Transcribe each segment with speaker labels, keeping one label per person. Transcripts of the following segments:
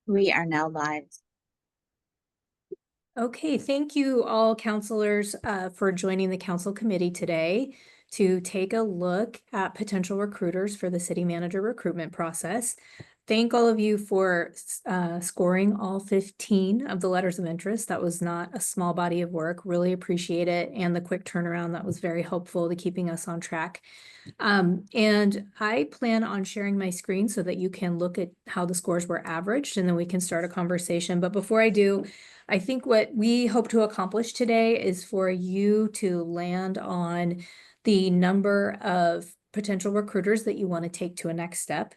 Speaker 1: We are now live.
Speaker 2: Okay, thank you all counselors for joining the council committee today to take a look at potential recruiters for the city manager recruitment process. Thank all of you for scoring all 15 of the letters of interest. That was not a small body of work. Really appreciate it. And the quick turnaround, that was very helpful to keeping us on track. And I plan on sharing my screen so that you can look at how the scores were averaged and then we can start a conversation. But before I do, I think what we hope to accomplish today is for you to land on the number of potential recruiters that you want to take to a next step,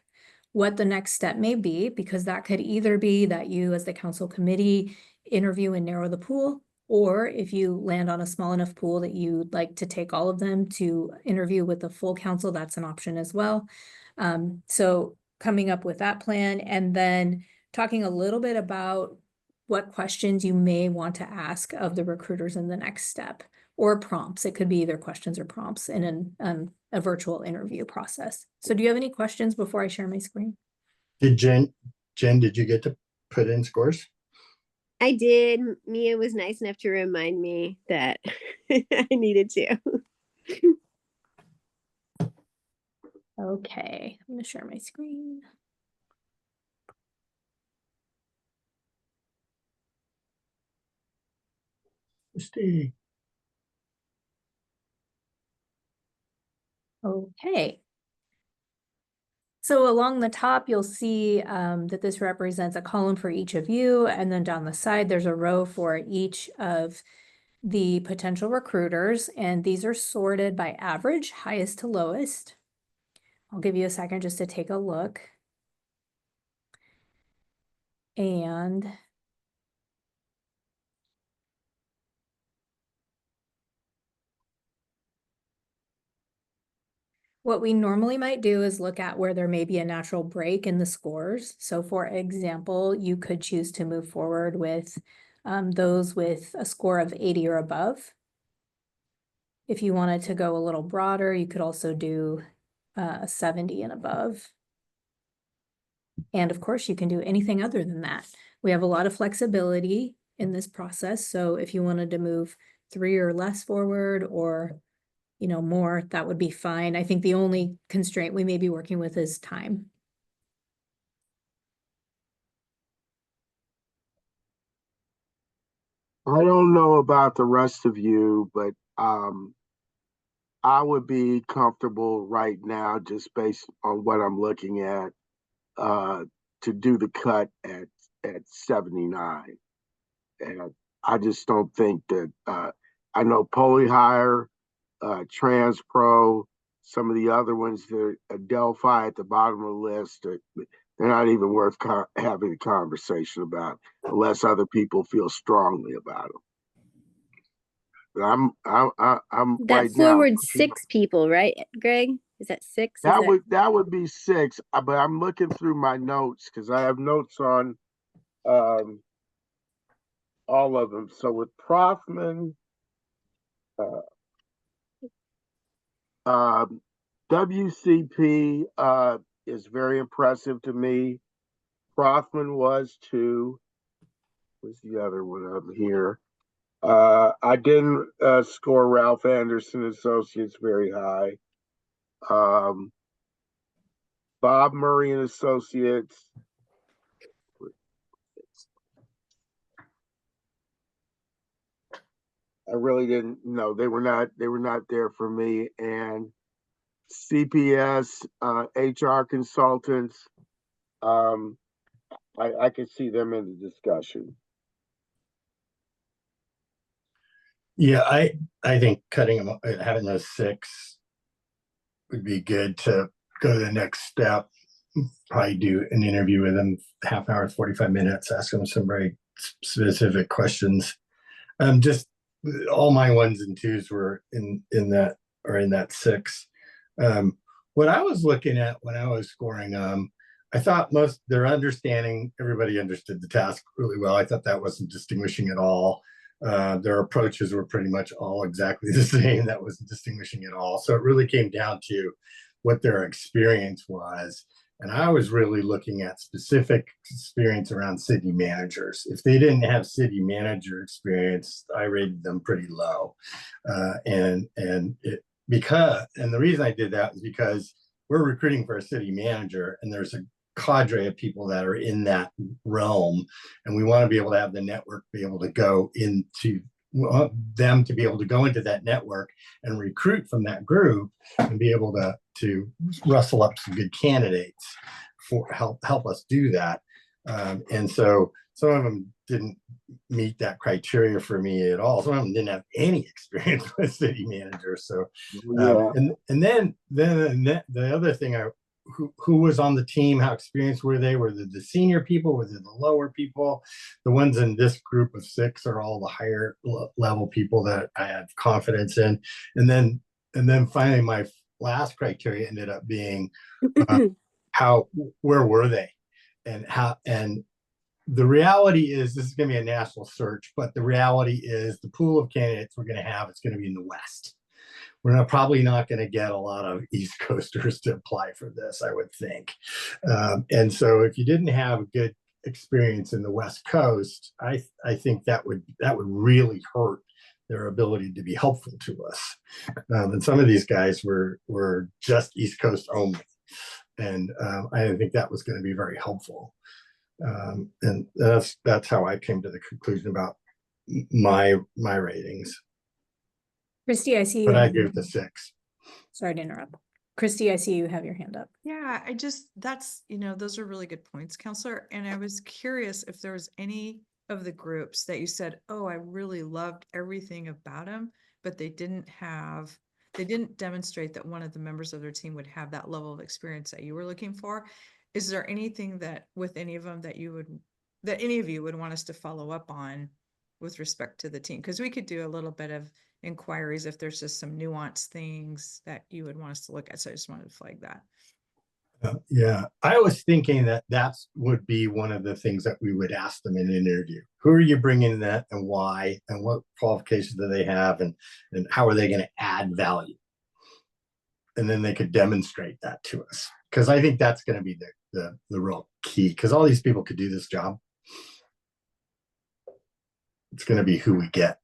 Speaker 2: what the next step may be, because that could either be that you as the council committee interview and narrow the pool, or if you land on a small enough pool that you'd like to take all of them to interview with the full council, that's an option as well. So coming up with that plan and then talking a little bit about what questions you may want to ask of the recruiters in the next step, or prompts. It could be either questions or prompts in a virtual interview process. So do you have any questions before I share my screen?
Speaker 3: Did Jen, did you get to put in scores?
Speaker 4: I did. Mia was nice enough to remind me that I needed to.
Speaker 2: Okay, I'm going to share my screen.
Speaker 3: Stay.
Speaker 2: Okay. So along the top, you'll see that this represents a column for each of you. And then down the side, there's a row for each of the potential recruiters. And these are sorted by average, highest to lowest. I'll give you a second just to take a look. And what we normally might do is look at where there may be a natural break in the scores. So for example, you could choose to move forward with those with a score of 80 or above. If you wanted to go a little broader, you could also do 70 and above. And of course, you can do anything other than that. We have a lot of flexibility in this process. So if you wanted to move 3 or less forward or more, that would be fine. I think the only constraint we may be working with is time.
Speaker 5: I don't know about the rest of you, but I would be comfortable right now, just based on what I'm looking at, to do the cut at 79. And I just don't think that I know Polyhire, Trans Pro, some of the other ones, the Delphi at the bottom of the list, they're not even worth having a conversation about unless other people feel strongly about them. I'm
Speaker 4: That
Speaker 5: right
Speaker 4: forward
Speaker 5: now.
Speaker 4: 6 people, right, Greg? Is that 6?
Speaker 5: That would be 6, but I'm looking through my notes because I have notes on all of them. So with Prothman, WCP is very impressive to me. Prothman was too. What's the other one up here? I didn't score Ralph Anderson Associates very high. Bob Murray and Associates. I really didn't know, they were not there for me. And CPS, HR consultants, I could see them in the discussion.
Speaker 3: Yeah, I think cutting them, having those 6 would be good to go to the next step. Probably do an interview with them, half hour, 45 minutes, ask them some very specific questions. Just all my 1s and 2s were in that 6. What I was looking at when I was scoring, I thought their understanding, everybody understood the task really well. I thought that wasn't distinguishing at all. Their approaches were pretty much all exactly the same. That wasn't distinguishing at all. So it really came down to what their experience was. And I was really looking at specific experience around city managers. If they didn't have city manager experience, I rated them pretty low. And the reason I did that is because we're recruiting for a city manager, and there's a cadre of people that are in that realm, and we want to be able to have the network be able to go into them to be able to go into that network and recruit from that group and be able to rustle up some good candidates for help us do that. And so some of them didn't meet that criteria for me at all. Some of them didn't have any experience with city managers. So
Speaker 5: Yeah.
Speaker 3: and then the other thing, who was on the team, how experienced were they? Were they the senior people? Were they the lower people? The ones in this group of 6 are all the higher level people that I have confidence in. And then finally, my last criteria ended up being where were they, and the reality is this is going to be a national search, but the reality is the pool of candidates we're going to have is going to be in the West. We're probably not going to get a lot of East Coasters to apply for this, I would think. And so if you didn't have a good experience in the West Coast, I think that would really hurt their ability to be helpful to us. And some of these guys were just East Coast only. And I didn't think that was going to be very helpful. And that's how I came to the conclusion about my ratings.
Speaker 2: Christy, I see you.
Speaker 3: But I give it a 6.
Speaker 2: Sorry to interrupt. Christy, I see you have your hand up.
Speaker 1: Yeah, that's, those are really good points, Counselor. And I was curious if there was any of the groups that you said, oh, I really loved everything about them, but they didn't demonstrate that one of the members of their team would have that level of experience that you were looking for. Is there anything that with any of them that any of you would want us to follow up on with respect to the team? Because we could do a little bit of inquiries if there's just some nuanced things that you would want us to look at. So I just wanted to flag that.
Speaker 3: Yeah, I was thinking that would be one of the things that we would ask them in an interview. Who are you bringing that, and why, and what qualifications do they have, and how are they going to add value? And then they could demonstrate that to us, because I think that's going to be the real key, because all these people could do this job. It's going to be who we get.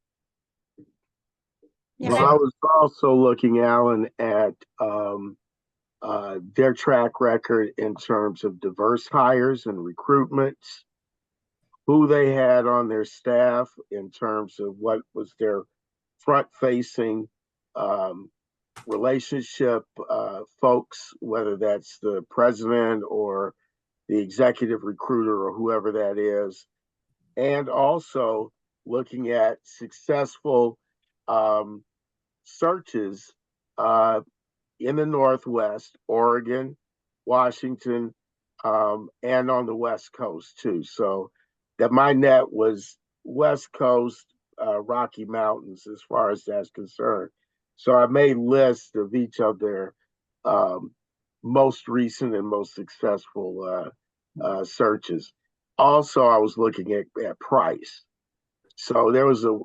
Speaker 5: Well, I was also looking, Alan, at their track record in terms of diverse hires and recruitments, who they had on their staff in terms of what was their front-facing relationship folks, whether that's the president or the executive recruiter or whoever that is, and also looking at successful searches in the Northwest, Oregon, Washington, and on the West Coast too. So that my net was West Coast, Rocky Mountains as far as that's concerned. So I made lists of each of their most recent and most successful searches. Also, I was looking at price. So there was a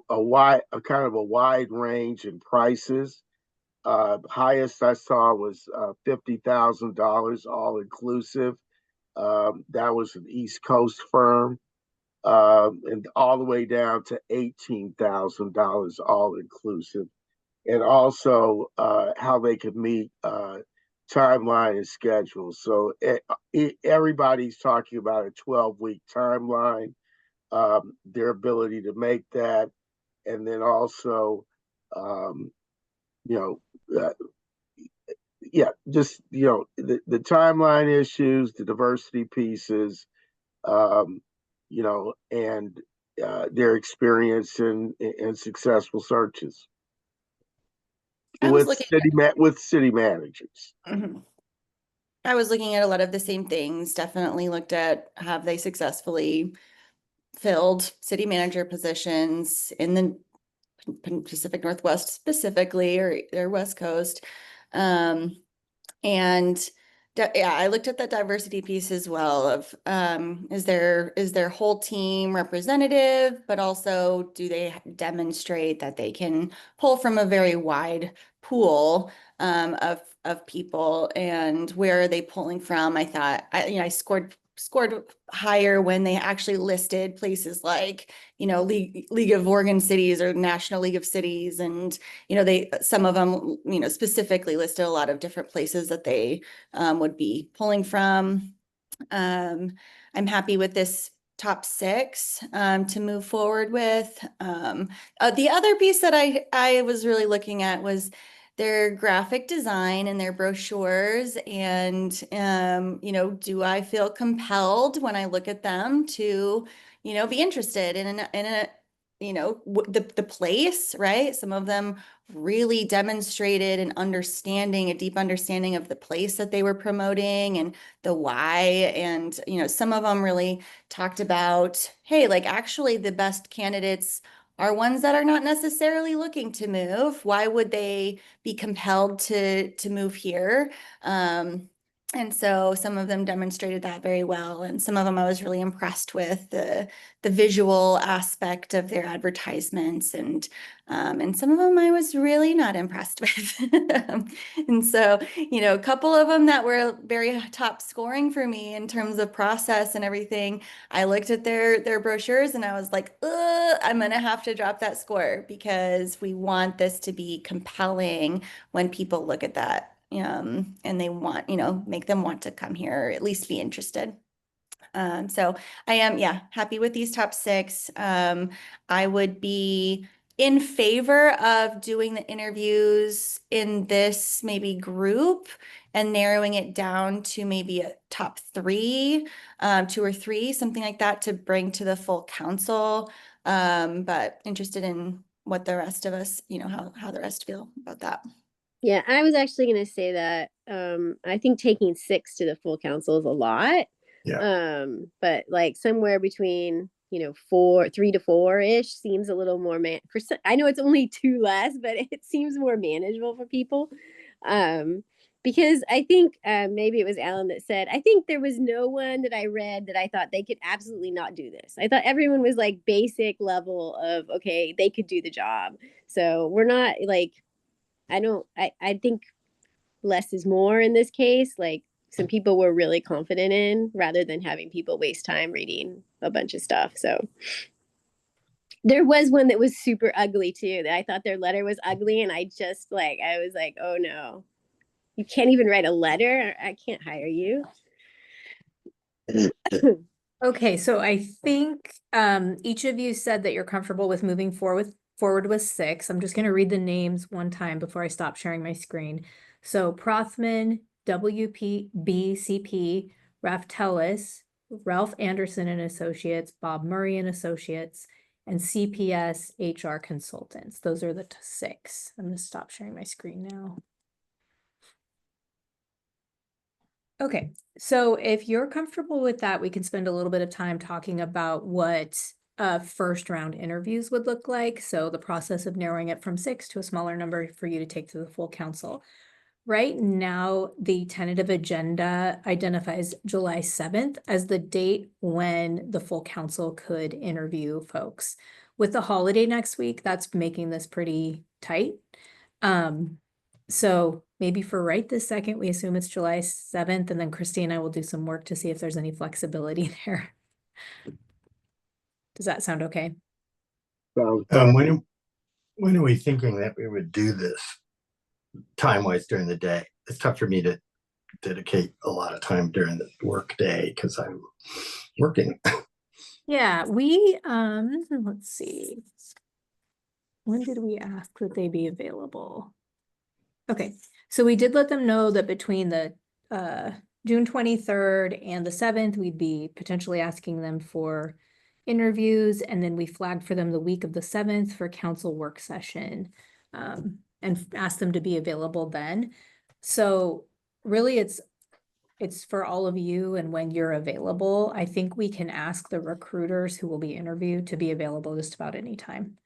Speaker 5: kind of a wide range in prices. Highest I saw was $50,000 all inclusive. That was an East Coast firm, and all the way down to $18,000 all inclusive. And also how they could meet timeline and schedule. So everybody's talking about a 12-week timeline, their ability to make that, and then also, the timeline issues, the diversity pieces, and their experience in successful searches with city managers.
Speaker 6: Mm-hmm. I was looking at a lot of the same things. Definitely looked at, have they successfully filled city manager positions in the Pacific Northwest specifically, or West Coast, and Yeah, I looked at that diversity piece as well of, is their whole team representative, but also do they demonstrate that they can pull from a very wide pool, of people, and where are they pulling from? I thought, I scored higher when they actually listed places like, League of Oregon Cities or National League of Cities. And, some of them, specifically listed a lot of different places that they would be pulling from. I'm happy with this top 6 to move forward with. The other piece that I was really looking at was their graphic design and their brochures. And, do I feel compelled when I look at them to, be interested in a the place, right? Some of them really demonstrated a deep understanding of the place that they were promoting and the why. And, some of them really talked about, hey, like actually the best candidates are ones that are not necessarily looking to move. Why would they be compelled to move here? And so some of them demonstrated that very well. And some of them I was really impressed with the visual aspect of their advertisements, and some of them I was really not impressed with. And so, a couple of them that were very top scoring for me in terms of process and everything, I looked at their brochures and I was like, I'm gonna have to drop that score because we want this to be compelling when people look at that. And they want, make them want to come here or at least be interested. So I am, happy with these top 6. I would be in favor of doing the interviews in this maybe group and narrowing it down to maybe a top 3, 2 or 3, something like that to bring to the full council. But interested in what the rest of us, how the rest feel about that.
Speaker 4: Yeah, I was actually going to say that. I think taking 6 to the full council is a lot.
Speaker 3: Yeah.
Speaker 4: But like somewhere between 3 to 4-ish seems a little more I know it's only 2 less, but it seems more manageable for people. Because I think maybe it was Alan that said, I think there was no one that I read that I thought they could absolutely not do this. I thought everyone was like basic level of, okay, they could do the job. So we're not like, I think less is more in this case. Like some people were really confident in rather than having people waste time reading a bunch of stuff. So there was one that was super ugly too, that I thought their letter was ugly. And I was like, oh no, you can't even write a letter. I can't hire you.
Speaker 2: Okay, so I think each of you said that you're comfortable with moving forward with 6. I'm just going to read the names one time before I stop sharing my screen. So Prothman, WPBCP, Raftelis, Ralph Anderson and Associates, Bob Murray and Associates, and CPS HR Consultants. Those are the 6. I'm going to stop sharing my screen now. Okay, so if you're comfortable with that, we can spend a little bit of time talking about what first round interviews would look like. So the process of narrowing it from 6 to a smaller number for you to take to the full council. Right now, the tentative agenda identifies July 7th as the date when the full council could interview folks. With the holiday next week, that's making this pretty tight. So maybe for right this second, we assume it's July 7th, and then Christy and I will do some work to see if there's any flexibility there. Does that sound okay?
Speaker 3: When are we thinking that we would do this time-wise during the day? It's tough for me to dedicate a lot of time during the work day because I'm working.
Speaker 2: Yeah, we, let's see. When did we ask that they be available? Okay, so we did let them know that between the June 23rd and the 7th, we'd be potentially asking them for interviews, and then we flagged for them the week of the 7th for council work session, and asked them to be available then. So really it's for all of you, and when you're available, I think we can ask the recruiters who will be interviewed to be available just about any time.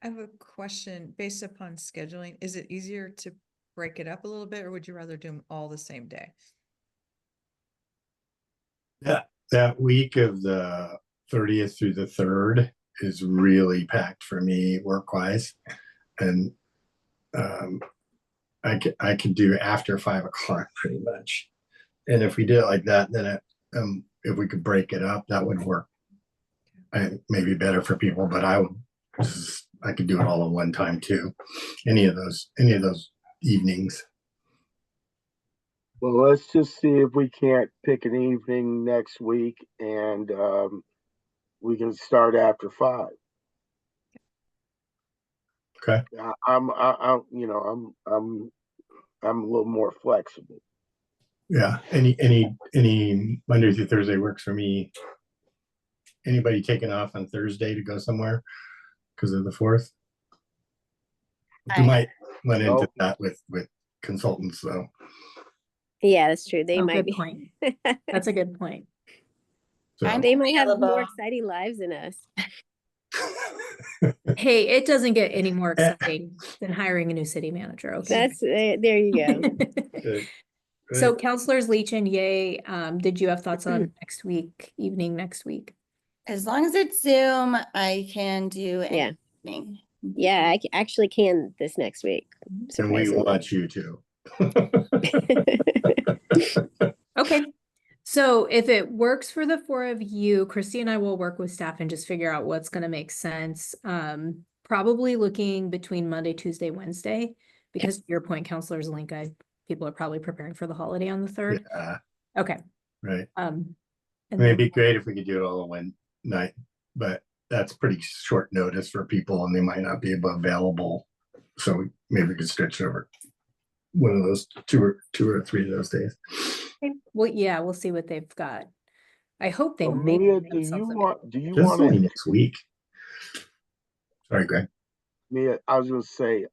Speaker 1: I have a question based upon scheduling. Is it easier to break it up a little bit, or would you rather do them all the same day?
Speaker 3: That week of the 30th through the 3rd is really packed for me work-wise. And I could do after 5 o'clock pretty much. And if we did it like that, then if we could break it up, that would work. Maybe better for people, but I could do it all at one time too. Any of those evenings.
Speaker 5: Well, let's just see if we can't pick an evening next week, and we can start after 5.
Speaker 3: Okay.
Speaker 5: I'm a little more flexible.
Speaker 3: Yeah. Any Monday through Thursday works for me. Anybody taking off on Thursday to go somewhere because of the 4th? You might run into that with consultants, though.
Speaker 4: Yeah, that's true. They might
Speaker 2: Good
Speaker 4: be.
Speaker 2: point. That's a good point.
Speaker 3: So.
Speaker 4: They might have more
Speaker 6: available.
Speaker 4: exciting lives than us.
Speaker 2: Hey, it doesn't get any more exciting than hiring a new city manager. Okay.
Speaker 4: That's there you go.
Speaker 2: So Counselors Leachin, yay. Did you have thoughts on next week, evening next week?
Speaker 6: As long as it's Zoom, I can do
Speaker 4: Yeah.
Speaker 6: anything.
Speaker 4: Yeah, I actually can this next week.
Speaker 3: And we
Speaker 4: Surprisingly.
Speaker 3: want you to.
Speaker 2: Okay. So if it works for the 4 of you, Christy and I will work with staff and just figure out what's going to make sense. Probably looking between Monday, Tuesday, Wednesday, because to your point, Counselors Link, people are probably preparing for the holiday on the 3rd.
Speaker 3: Yeah.
Speaker 2: Okay.
Speaker 3: Right.
Speaker 2: And
Speaker 3: It'd be great if we could do it all in one night, but that's pretty short notice for people and they might not be available. So maybe we could stretch over one of those two or three of those days.
Speaker 2: okay. Well, yeah, we'll see what they've got. I hope they make
Speaker 5: Mia, do
Speaker 2: themselves
Speaker 5: you
Speaker 2: available.
Speaker 3: Just
Speaker 5: want
Speaker 3: only
Speaker 5: to,
Speaker 3: next week. Sorry, Greg.
Speaker 5: Mia, I was going to say,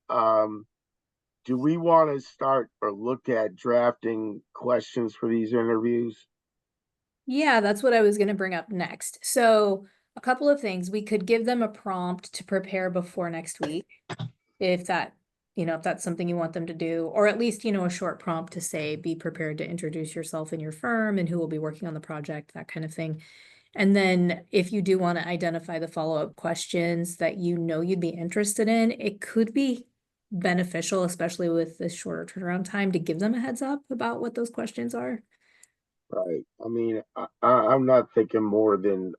Speaker 5: do we want to start or look at drafting questions for these interviews?
Speaker 2: Yeah, that's what I was going to bring up next. So a couple of things. We could give them a prompt to prepare before next week. If that's something you want them to do, or at least, a short prompt to say, be prepared to introduce yourself and your firm and who will be working on the project, that kind of thing. And then if you do want to identify the follow-up questions that you'd be interested in, it could be beneficial, especially with this shorter turnaround time, to give them a heads up about what those questions are.
Speaker 5: Right. I mean, I'm not thinking more than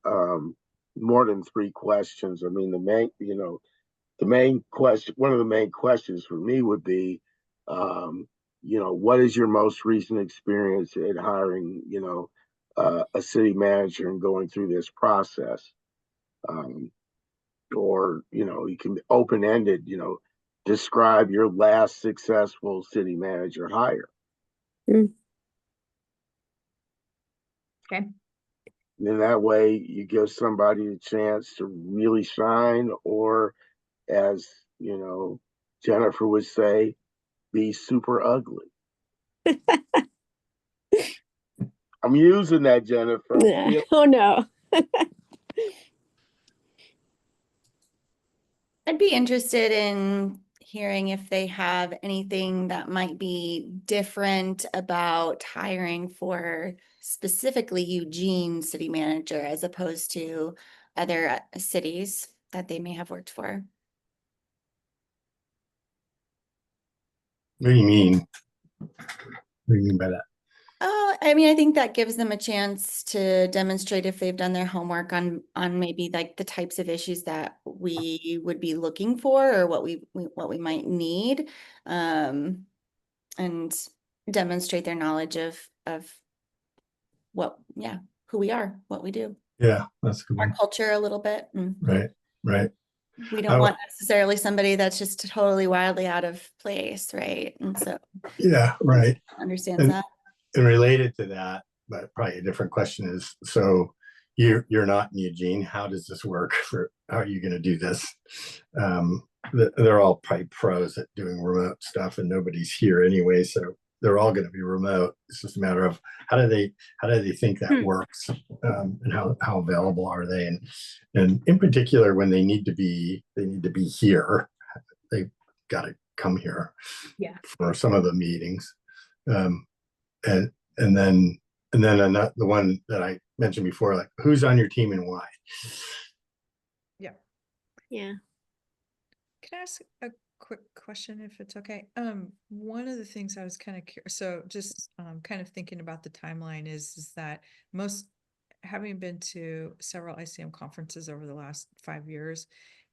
Speaker 5: 3 questions. I mean, the main question, one of the main questions for me would be, what is your most recent experience in hiring, a city manager and going through this process? Or, you can be open-ended, describe your last successful city manager hire.
Speaker 2: Okay.
Speaker 5: And that way you give somebody a chance to really shine, or as Jennifer would say, be super ugly. I'm using that, Jennifer.
Speaker 4: Yeah. Oh no.
Speaker 6: I'd be interested in hearing if they have anything that might be different about hiring for specifically Eugene city manager as opposed to other cities that they may have worked for.
Speaker 3: What do you mean? What do you mean by that?
Speaker 6: Oh, I mean, I think that gives them a chance to demonstrate if they've done their homework on maybe like the types of issues that we would be looking for or what we might need, and demonstrate their knowledge of who we are, what we do,
Speaker 3: Yeah, that's a good
Speaker 6: our
Speaker 3: one.
Speaker 6: culture a little bit.
Speaker 3: Right.
Speaker 6: We don't want necessarily somebody that's just totally wildly out of place, right? And so
Speaker 3: Yeah, right.
Speaker 6: Understands that.
Speaker 3: And related to that, but probably a different question is, so you're not in Eugene. How does this work? How are you going to do this? They're all probably pros at doing remote stuff, and nobody's here anyway, so they're all going to be remote. It's just a matter of how do they think that works, and how available are they, and in particular when they need to be here, they've got to come here.
Speaker 2: Yeah.
Speaker 3: For some of the meetings. Um, and then the one that I mentioned before, like who's on your team and why?
Speaker 1: Yeah.
Speaker 4: Yeah.
Speaker 1: Can I ask a quick question if it's okay? One of the things I was kind of curious, so just kind of thinking about the timeline is that most, having been to several ICM conferences over the last 5 years,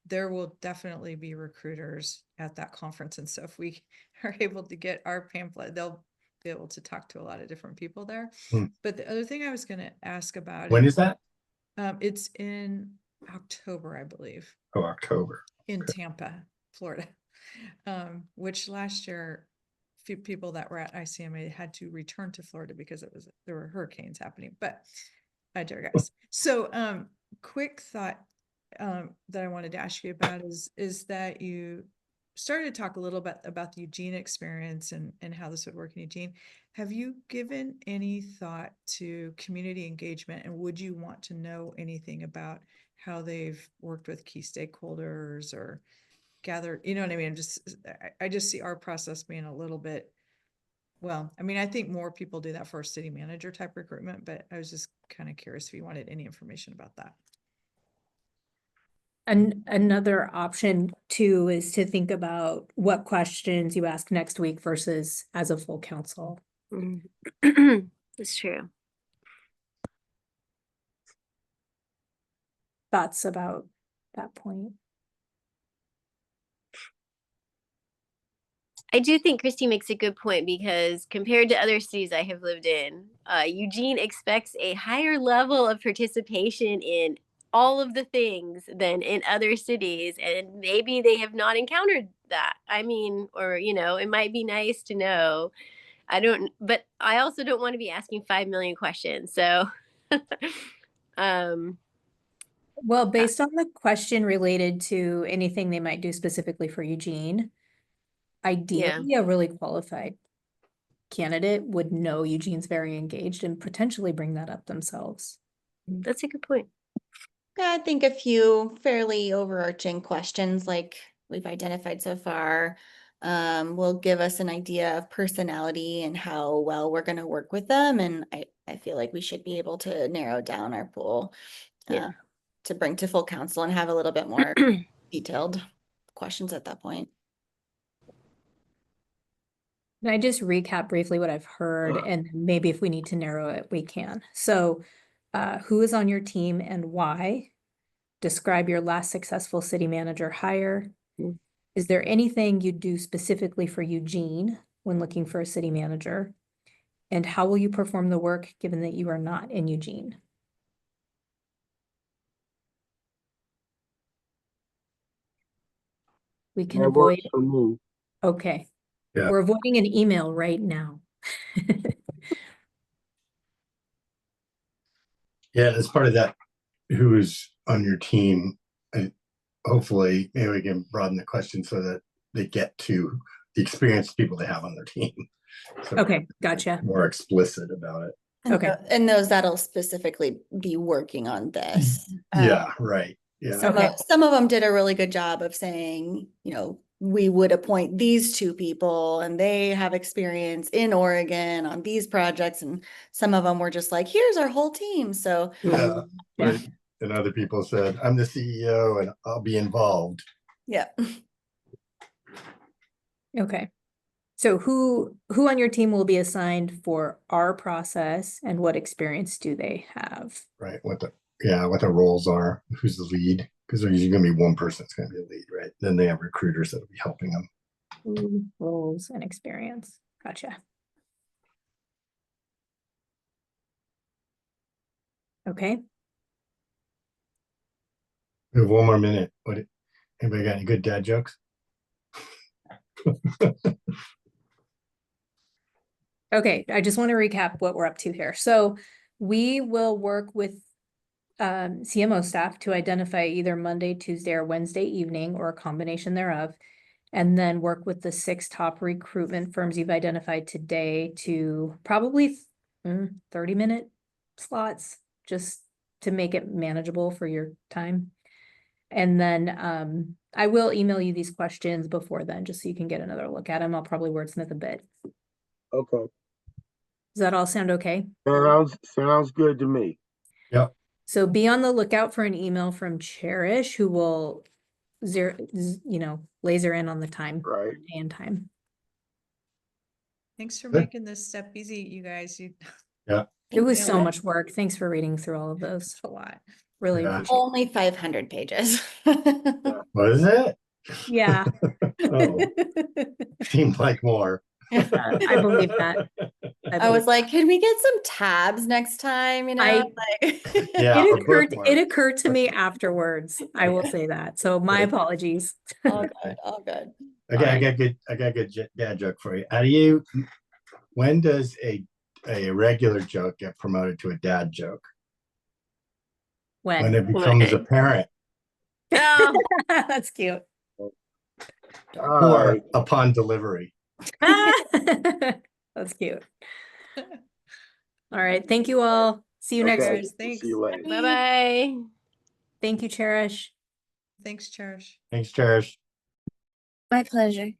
Speaker 1: there will definitely be recruiters at that conference. And so if we are able to get our pamphlet, they'll be able to talk to a lot of different people there.
Speaker 3: Hmm.
Speaker 1: But the other thing I was going to ask about
Speaker 3: When is that?
Speaker 1: It's in October, I believe,
Speaker 3: Oh, October.
Speaker 1: in Tampa, Florida. Which last year, few people that were at ICMA had to return to Florida because there were hurricanes happening, but I digress. So, quick thought, that I wanted to ask you about is that you started to talk a little bit about the Eugene experience and how this would work in Eugene. Have you given any thought to community engagement, and would you want to know anything about how they've worked with key stakeholders or gathered, you know what I mean? I just see our process being a little bit, well, I mean, I think more people do that for a city manager type recruitment, but I was just kind of curious if you wanted any information about that.
Speaker 2: And another option too is to think about what questions you ask next week versus as a full council.
Speaker 4: That's true.
Speaker 2: Thoughts about that point?
Speaker 4: I do think Christy makes a good point because compared to other cities I have lived in, Eugene expects a higher level of participation in all of the things than in other cities. And maybe they have not encountered that. I mean, or, it might be nice to know. But I also don't want to be asking 5 million questions. So,
Speaker 2: Well, based on the question related to anything they might do specifically for Eugene, ideally a really qualified candidate would know Eugene's very engaged and potentially bring that up themselves.
Speaker 4: that's a good point.
Speaker 6: Yeah, I think a few fairly overarching questions like we've identified so far will give us an idea of personality and how well we're going to work with them. And I feel like we should be able to narrow down our pool to bring to full council and have a little bit more detailed questions at that point.
Speaker 2: Can I just recap briefly what I've heard, and maybe if we need to narrow it, we can. So, who is on your team and why? Describe your last successful city manager hire. Is there anything you do specifically for Eugene when looking for a city manager? And how will you perform the work given that you are not in Eugene? We can
Speaker 5: That
Speaker 2: avoid,
Speaker 5: works for me.
Speaker 2: okay.
Speaker 3: Yeah.
Speaker 2: We're avoiding an email right now.
Speaker 3: Yeah, as part of that, who is on your team, hopefully maybe we can broaden the question so that they get to the experienced people they have on their team. So
Speaker 2: Okay, gotcha.
Speaker 3: more explicit about it.
Speaker 2: Okay.
Speaker 6: And those that'll specifically be working on this.
Speaker 3: Yeah, right. Yeah.
Speaker 6: Some of them did a really good job of saying, we would appoint these two people and they have experience in Oregon on these projects. And some of them were just like, here's our whole team. So
Speaker 3: Yeah. Right. And other people said, I'm the CEO and I'll be involved.
Speaker 6: yeah.
Speaker 2: Okay. So who on your team will be assigned for our process and what experience do they have?
Speaker 3: Right. What the roles are, who's the lead, because there's usually gonna be one person that's gonna be a lead, right? Then they have recruiters that'll be helping them.
Speaker 2: Roles and experience. Gotcha. Okay.
Speaker 3: We have one more minute. Anybody got any good dad jokes?
Speaker 2: Okay, I just want to recap what we're up to here. So we will work with CMO staff to identify either Monday, Tuesday, or Wednesday evening, or a combination thereof, and then work with the 6 top recruitment firms you've identified today to probably 30-minute slots, just to make it manageable for your time. And then I will email you these questions before then, just so you can get another look at them. I'll probably wordsmith a bit.
Speaker 5: Okay.
Speaker 2: Does that all sound okay?
Speaker 5: Sounds good to me.
Speaker 3: Yep.
Speaker 2: So be on the lookout for an email from Cherish, who will laser in on the time,
Speaker 5: Right.
Speaker 2: day and time.
Speaker 1: Thanks for
Speaker 3: Good.
Speaker 1: making this step easy, you guys. You
Speaker 3: Yeah.
Speaker 2: It was so
Speaker 1: nailed it.
Speaker 2: much work. Thanks for reading through all of those.
Speaker 1: It's a lot.
Speaker 2: Really
Speaker 3: Yeah.
Speaker 2: appreciate it.
Speaker 6: Only 500 pages.
Speaker 3: What is it?
Speaker 2: Yeah.
Speaker 3: Oh, seemed like more.
Speaker 2: I believe that.
Speaker 6: I was like, can we get some tabs next time? You know, like
Speaker 3: Yeah.
Speaker 2: It
Speaker 3: or
Speaker 2: occurred
Speaker 3: bookmarks.
Speaker 2: to me afterwards. I will say that. So my apologies.
Speaker 6: all good, all good.
Speaker 3: Okay,
Speaker 2: All
Speaker 3: I got a good dad joke for you. When does a regular joke get promoted to a dad joke? When
Speaker 2: When?
Speaker 3: it becomes
Speaker 4: When?
Speaker 3: apparent
Speaker 4: Oh,
Speaker 2: That's cute.
Speaker 5: All
Speaker 3: or
Speaker 5: right.
Speaker 3: upon delivery.
Speaker 2: That's cute. All right. Thank you all. See you next
Speaker 5: Okay.
Speaker 2: week.
Speaker 1: Guys, thanks.
Speaker 5: See you later.
Speaker 4: bye-bye.
Speaker 2: Thank you, Cherish.
Speaker 1: Thanks, Cherish.
Speaker 3: Thanks, Cherish.
Speaker 4: My pleasure.